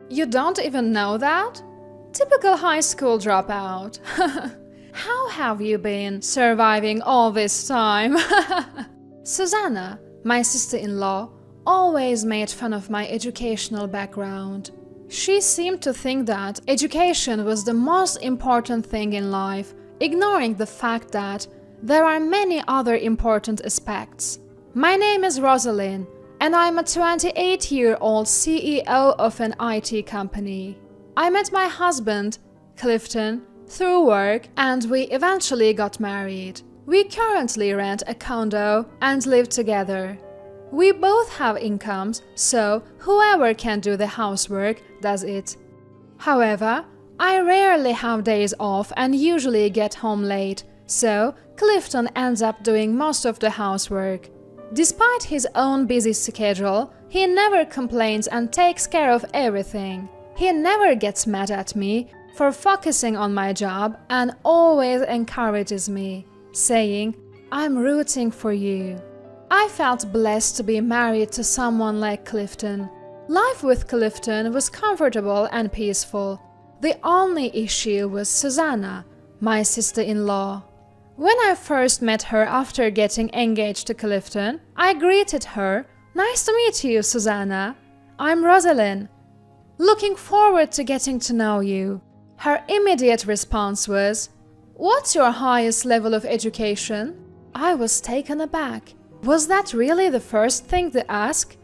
You don't even know that? Typical high school dropout. How have you been surviving all this time? Susanna, my sister-in-law, always made fun of my educational background. She seemed to think that education was the most important thing in life, ignoring the fact that there are many other important aspects. My name is Rosalind, and I'm a 28-year-old CEO of an IT company. I met my husband, Clifton, through work, and we eventually got married. We currently rent a condo and live together. We both have incomes, so whoever can do the housework does it. However, I rarely have days off and usually get home late, so Clifton ends up doing most of the housework. Despite his own busy schedule, he never complains and takes care of everything. He never gets mad at me for focusing on my job and always encourages me, saying, "I'm rooting for you." I felt blessed to be married to someone like Clifton. Life with Clifton was comfortable and peaceful. The only issue was Susanna, my sister-in-law. When I first met her after getting engaged to Clifton, I greeted her, "Nice to meet you, Susanna. I'm Rosalind. Looking forward to getting to know you." Her immediate response was, "What's your highest level of education?" I was taken aback. Was that really the first thing to ask?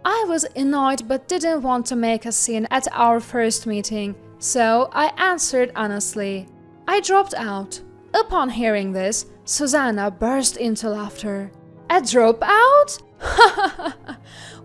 I was annoyed but didn't want to make a scene at our first meeting, so I answered honestly. I dropped out. Upon hearing this, Susanna burst into laughter. A dropout?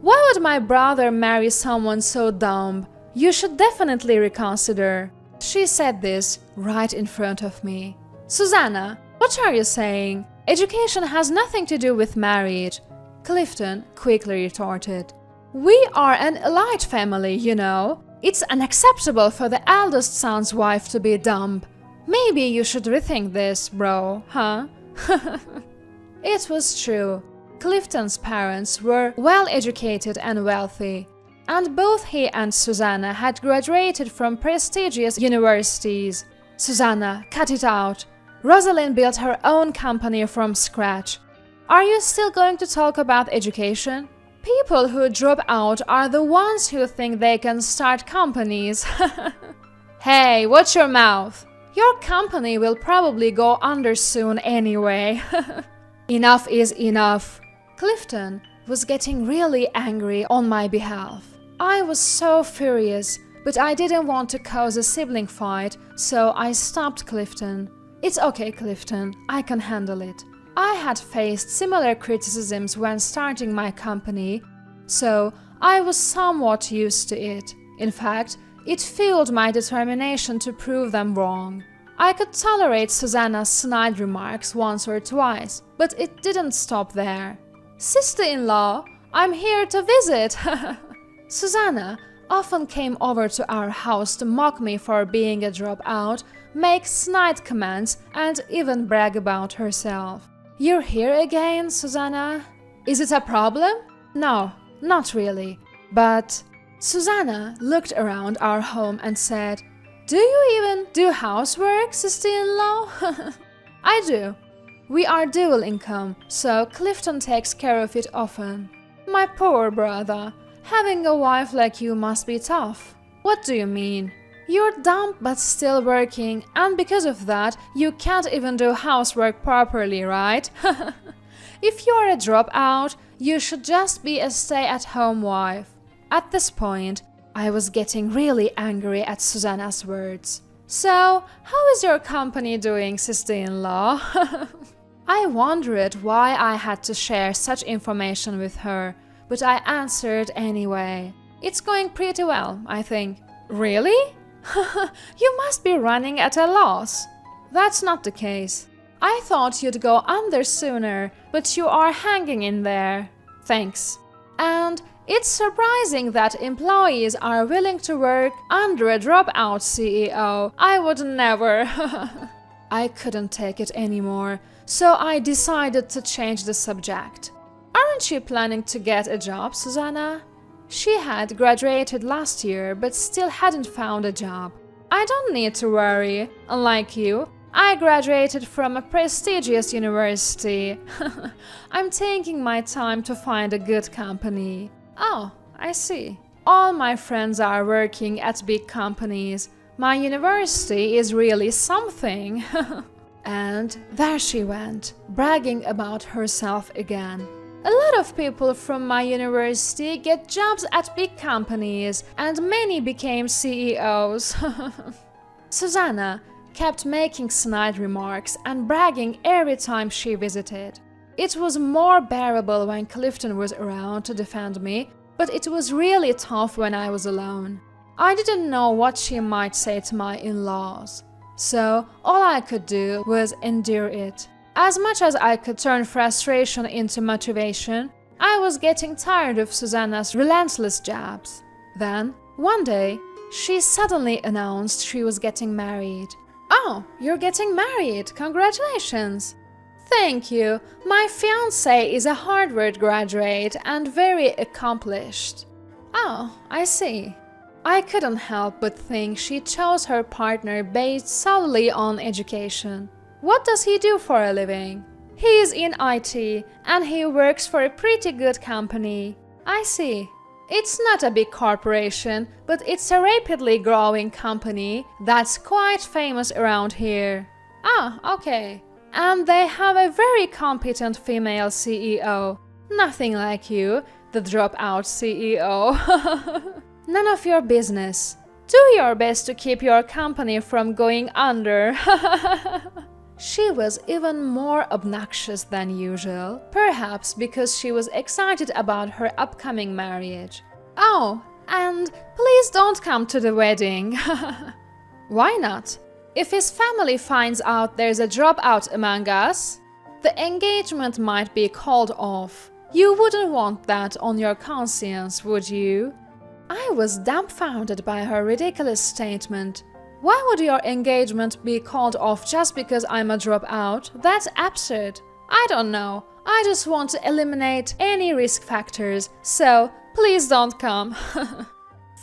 Why would my brother marry someone so dumb? You should definitely reconsider. She said this right in front of me. Susanna, what are you saying? Education has nothing to do with marriage, Clifton quickly retorted. We are an elite family, you know. It's unacceptable for the eldest son's wife to be dumb. Maybe you should rethink this, bro, huh? It was true. Clifton's parents were well-educated and wealthy, and both he and Susanna had graduated from prestigious universities. Susanna, cut it out. Rosalind built her own company from scratch. Are you still going to talk about education? People who drop out are the ones who think they can start companies. Hey, watch your mouth. Your company will probably go under soon anyway. Enough is enough. Clifton was getting really angry on my behalf. I was so furious, but I didn't want to cause a sibling fight, so I stopped Clifton. It's okay, Clifton, I can handle it. I had faced similar criticisms when starting my company, so I was somewhat used to it. In fact, it fueled my determination to prove them wrong. I could tolerate Susanna's snide remarks once or twice, but it didn't stop there. Sister-in-law, I'm here to visit! Susanna often came over to our house to mock me for being a dropout, make snide comments, and even brag about herself. You're here again, Susanna? Is it a problem? No, not really. But Susanna looked around our home and said, "Do you even do housework, sister-in-law?" I do. We are dual income, so Clifton takes care of it often. My poor brother. Having a wife like you must be tough. What do you mean? You're dumb but still working, and because of that, you can't even do housework properly, right? If you're a dropout, you should just be a stay-at-home wife. At this point, I was getting really angry at Susanna's words. So, how is your company doing, sister-in-law? I wondered why I had to share such information with her, but I answered anyway. It's going pretty well, I think. Really? You must be running at a loss. That's not the case. I thought you'd go under sooner, but you are hanging in there. Thanks. And it's surprising that employees are willing to work under a dropout CEO. I would never. I couldn't take it anymore, so I decided to change the subject. Aren't you planning to get a job, Susanna? She had graduated last year but still hadn't found a job. I don't need to worry. Unlike you, I graduated from a prestigious university. I'm taking my time to find a good company. Oh, I see. All my friends are working at big companies. My university is really something. And there she went, bragging about herself again. A lot of people from my university get jobs at big companies, and many became CEOs. Susanna kept making snide remarks and bragging every time she visited. It was more bearable when Clifton was around to defend me, but it was really tough when I was alone. I didn't know what she might say to my in-laws, so all I could do was endure it. As much as I could turn frustration into motivation, I was getting tired of Susanna's relentless jabs. Then, one day, she suddenly announced she was getting married. "Oh, you're getting married! Congratulations!" "Thank you. My fiancé is a Harvard graduate and very accomplished." "Oh, I see." I couldn't help but think she chose her partner based solely on education. What does he do for a living? He is in IT and he works for a pretty good company. I see. It's not a big corporation, but it's a rapidly growing company that's quite famous around here. Ah, okay. And they have a very competent female CEO. Nothing like you, the Dropout CEO. None of your business. Do your best to keep your company from going under. She was even more obnoxious than usual, perhaps because she was excited about her upcoming marriage. "Oh, and please don't come to the wedding." "Why not? If his family finds out there's a dropout among us, the engagement might be called off. You wouldn't want that on your conscience, would you?" I was dumbfounded by her ridiculous statement. Why would your engagement be called off just because I'm a dropout? That's absurd. I don't know. I just want to eliminate any risk factors, so please don't come.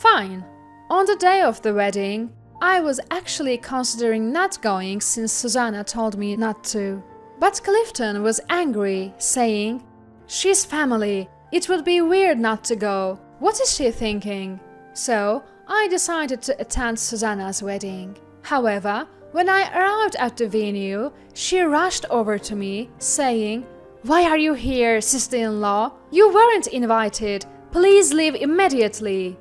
Fine. On the day of the wedding, I was actually considering not going since Susanna told me not to. But Clifton was angry, saying, "She's family. It would be weird not to go. What is she thinking?" So I decided to attend Susanna's wedding. However, when I arrived at the venue, she rushed over to me, saying, "Why are you here, sister-in-law? You weren't invited. Please leave immediately."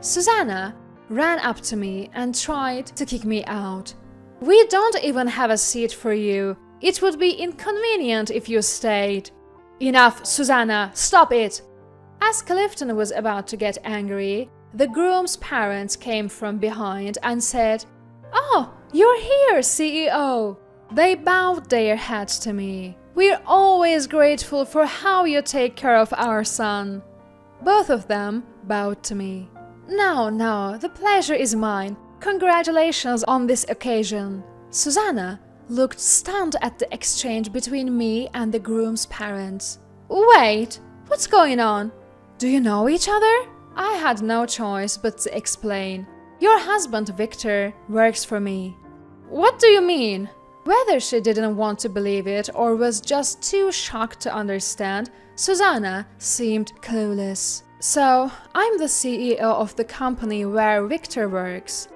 Susanna ran up to me and tried to kick me out. "We don't even have a seat for you. It would be inconvenient if you stayed." "Enough, Susanna, stop it!" As Clifton was about to get angry, the groom's parents came from behind and said, "Oh, you're here, CEO." They bowed their heads to me. "We're always grateful for how you take care of our son." Both of them bowed to me. No, the pleasure is mine. Congratulations on this occasion." Susanna looked stunned at the exchange between me and the groom's parents. "Wait, what's going on? Do you know each other?" I had no choice but to explain. "Your husband, Victor, works for me." "What do you mean?" Whether she didn't want to believe it or was just too shocked to understand, Susanna seemed clueless. "So, I'm the CEO of the company where Victor works."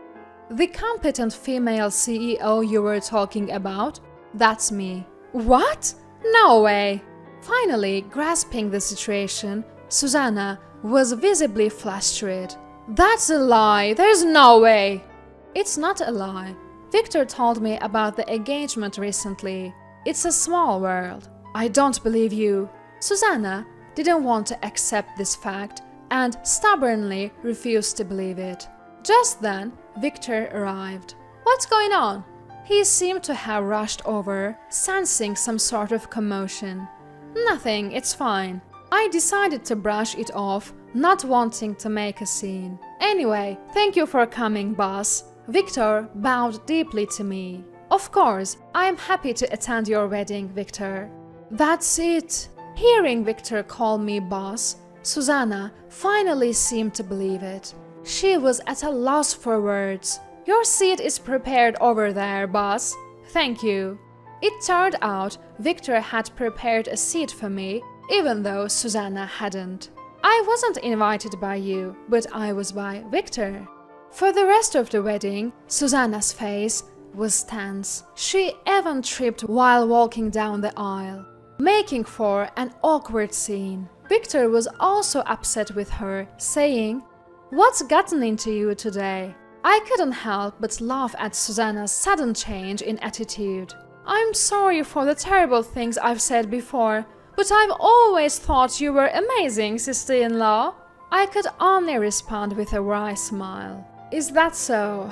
"The competent female CEO you were talking about? That's me." "What? No way!" Finally, grasping the situation, Susanna was visibly flustered. "That's a lie! There's no way!" "It's not a lie. Victor told me about the engagement recently. It's a small world." "I don't believe you." Susanna didn't want to accept this fact and stubbornly refused to believe it. Just then, Victor arrived. "What's going on?" He seemed to have rushed over, sensing some sort of commotion. "Nothing, it's fine." I decided to brush it off, not wanting to make a scene. "Anyway, thank you for coming, boss." Victor bowed deeply to me. "Of course, I am happy to attend your wedding, Victor." That's it. Hearing Victor call me boss, Susanna finally seemed to believe it. She was at a loss for words. "Your seat is prepared over there, boss." "Thank you." It turned out Victor had prepared a seat for me, even though Susanna hadn't. I wasn't invited by you, but I was by Victor. For the rest of the wedding, Susanna's face was tense. She even tripped while walking down the aisle, making for an awkward scene. Victor was also upset with her, saying, "What's gotten into you today?" I couldn't help but laugh at Susanna's sudden change in attitude. "I'm sorry for the terrible things I've said before, but I've always thought you were amazing, sister-in-law." I could only respond with a wry smile. "Is that so?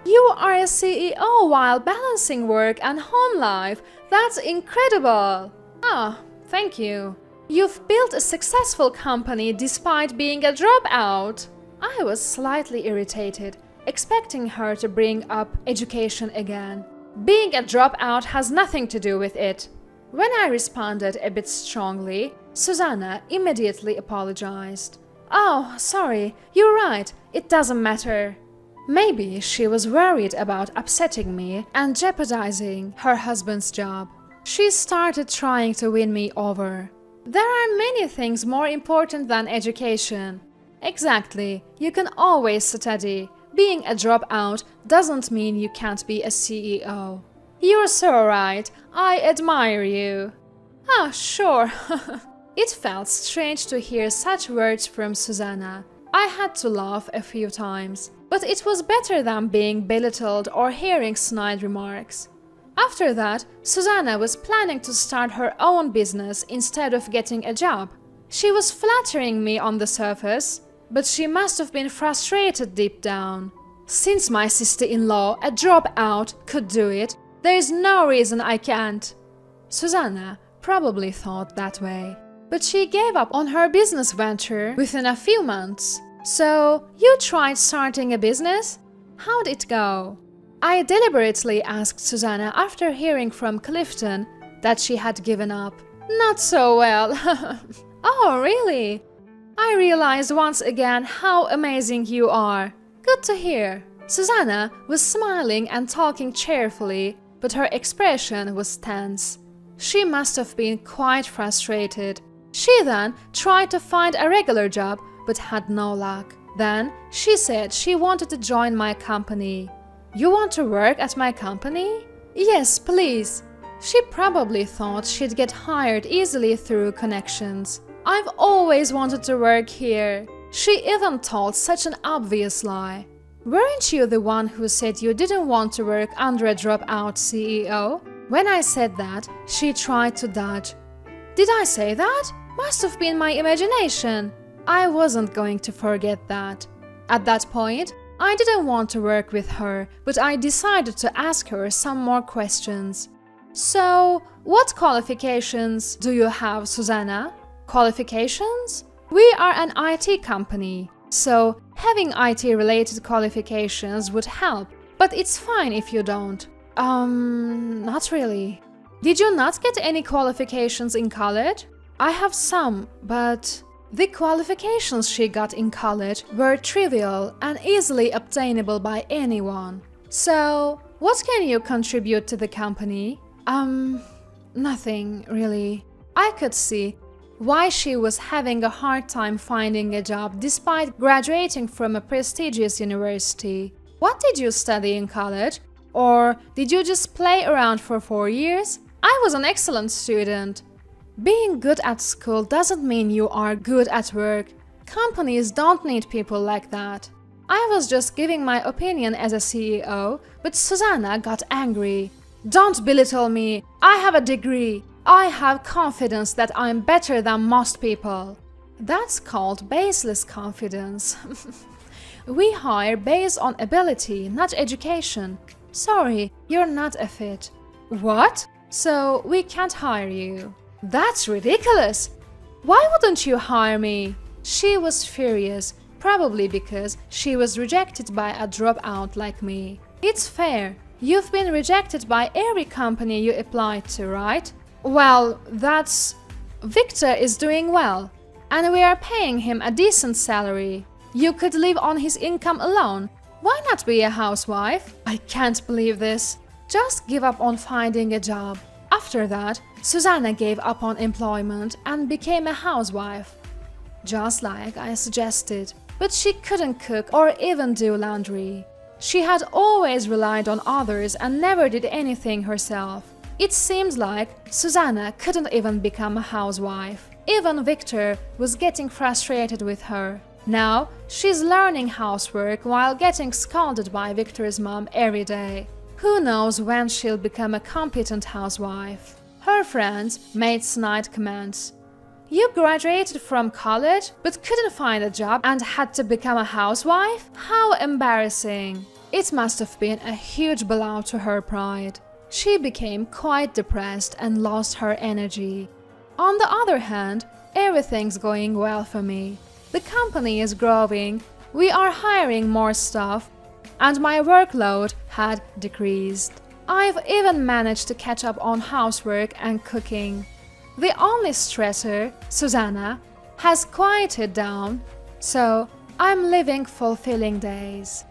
You are a CEO while balancing work and home life. That's incredible." "Ah, thank you. You've built a successful company despite being a dropout." I was slightly irritated, expecting her to bring up education again. "Being a dropout has nothing to do with it." When I responded a bit strongly, Susanna immediately apologized. "Oh, sorry, you're right, it doesn't matter." Maybe she was worried about upsetting me and jeopardizing her husband's job. She started trying to win me over. "There are many things more important than education." "Exactly, you can always study. Being a dropout doesn't mean you can't be a CEO." "You're so right, I admire you." "Ah, sure." It felt strange to hear such words from Susanna. I had to laugh a few times, but it was better than being belittled or hearing snide remarks. After that, Susanna was planning to start her own business instead of getting a job. She was flattering me on the surface, but she must have been frustrated deep down. Since my sister-in-law, a dropout, could do it, there is no reason I can't. Susanna probably thought that way. But she gave up on her business venture within a few months. "So, you tried starting a business? How'd it go?" I deliberately asked Susanna after hearing from Clifton that she had given up. "Not so well." "Oh, really?" I realized once again how amazing you are. "Good to hear." Susanna was smiling and talking cheerfully, but her expression was tense. She must have been quite frustrated. She then tried to find a regular job, but had no luck. Then she said she wanted to join my company. "You want to work at my company?" "Yes, please." She probably thought she'd get hired easily through connections. "I've always wanted to work here." She even told such an obvious lie. "Weren't you the one who said you didn't want to work under a dropout CEO?" When I said that, she tried to dodge. "Did I say that? Must have been my imagination." I wasn't going to forget that. At that point, I didn't want to work with her, but I decided to ask her some more questions. "So, what qualifications do you have, Susanna?" "Qualifications? We are an IT company, so having IT-related qualifications would help, but it's fine if you don't." Not really." "Did you not get any qualifications in college?" "I have some, but..." The qualifications she got in college were trivial and easily obtainable by anyone. "So, what can you contribute to the company?" Nothing, really." I could see why she was having a hard time finding a job despite graduating from a prestigious university. "What did you study in college? Or did you just play around for 4 years?" "I was an excellent student." Being good at school doesn't mean you are good at work. Companies don't need people like that. I was just giving my opinion as a CEO, but Susanna got angry. "Don't belittle me. I have a degree. I have confidence that I'm better than most people." That's called baseless confidence. We hire based on ability, not education. "Sorry, you're not a fit." "What? So we can't hire you?" "That's ridiculous! Why wouldn't you hire me?" She was furious, probably because she was rejected by a dropout like me. "It's fair. You've been rejected by every company you applied to, right?" "Well, that's... Victor is doing well. and we are paying him a decent salary. You could live on his income alone. Why not be a housewife? I can't believe this. Just give up on finding a job. After that, Susanna gave up on employment and became a housewife. Just like I suggested. But she couldn't cook or even do laundry. She had always relied on others and never did anything herself. It seems like Susanna couldn't even become a housewife. Even Victor was getting frustrated with her. Now, she's learning housework while getting scolded by Victor's mom every day. Who knows when she'll become a competent housewife? Her friends made snide comments. You graduated from college but couldn't find a job and had to become a housewife? How embarrassing! It must have been a huge blow to her pride. She became quite depressed and lost her energy. On the other hand, everything's going well for me. The company is growing, we are hiring more staff, and my workload had decreased. I've even managed to catch up on housework and cooking. The only stressor, Susanna, has quieted down, so I'm living fulfilling days.